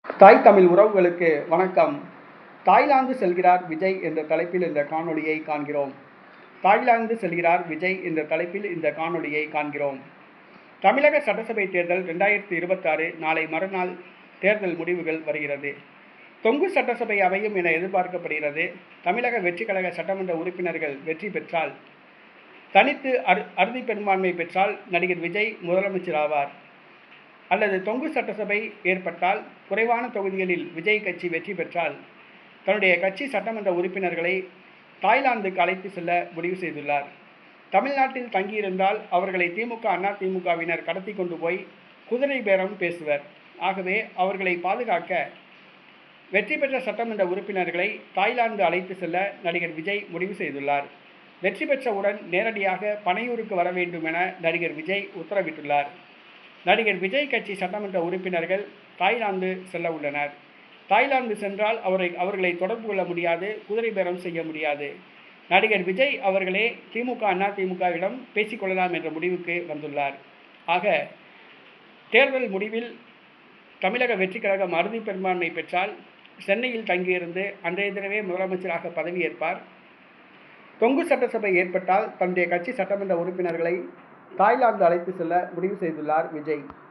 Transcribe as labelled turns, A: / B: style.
A: தாய் தமிழ் உறவுகளுக்கு வணக்கம். தாய்லாந்து செல்கிறார் விஜய் என்ற தலைப்பில் இந்த காணொளியை காண்கிறோம். தாய்லாந்து செல்கிறார் விஜய் என்ற தலைப்பில் இந்த காணொளியை காண்கிறோம். தமிழக சட்டசபை தேர்தல் 2026 நாளை மறுநாள் தேர்தல் முடிவுகள் வருகிறது. தொங்கு சட்டசபை அமையும் என எதிர்பார்க்கப்படுகிறது. தமிழக வெற்றிக் கழக சட்டமன்ற உறுப்பினர்கள் வெற்றி பெற்றால், தனித்து அறுதி பெரும்பான்மை பெற்றால் நடிகர் விஜய் முதலமைச்சர் ஆவார். அல்லது தொங்கு சட்டசபை ஏற்பட்டால், குறைவான தொகுதிகளில் விஜய் கட்சி வெற்றி பெற்றால், தன்னுடைய கட்சி சட்டமன்ற உறுப்பினர்களை தாய்லாந்துக்கு அழைத்து செல்ல முடிவு செய்துள்ளார். தமிழ்நாட்டில் தங்கியிருந்தால் அவர்களை திமுக, அதிமுகவினர் கடத்தி கொண்டு போய் குதிரை பேரம் பேசுவர். ஆகவே அவர்களை பாதுகாக்க வெற்றி பெற்ற சட்டமன்ற உறுப்பினர்களை தாய்லாந்து அழைத்து செல்ல நடிகர் விஜய் முடிவு செய்துள்ளார். வெற்றி பெற்றவுடன் நேரடியாக பனையூருக்கு வர வேண்டும் என நடிகர் விஜய் உத்தரவிட்டுள்ளார். நடிகர் விஜய் கட்சி சட்டமன்ற உறுப்பினர்கள் தாய்லாந்து செல்ல உள்ளனர். தாய்லாந்து சென்றால் அவர்களை தொடர்பு கொள்ள முடியாது, குதிரை பேரம் செய்ய முடியாது. நடிகர் விஜய் அவர்களே திமுக, அதிமுகவிடம் பேசிக்கொள்ளலாம் என்ற முடிவுக்கு வந்துள்ளார். ஆக தேர்தல் முடிவில் தமிழக வெற்றிக் கழகம் அறுதி பெரும்பான்மை பெற்றால் சென்னையில் தங்கியிருந்து அன்றைய தினமே முதலமைச்சராக பதவியேற்பார். தொங்கு சட்டசபை ஏற்பட்டால் தன்னுடைய கட்சி சட்டமன்ற உறுப்பினர்களை தாய்லாந்து அழைத்து செல்ல முடிவு செய்துள்ளார் விஜய்.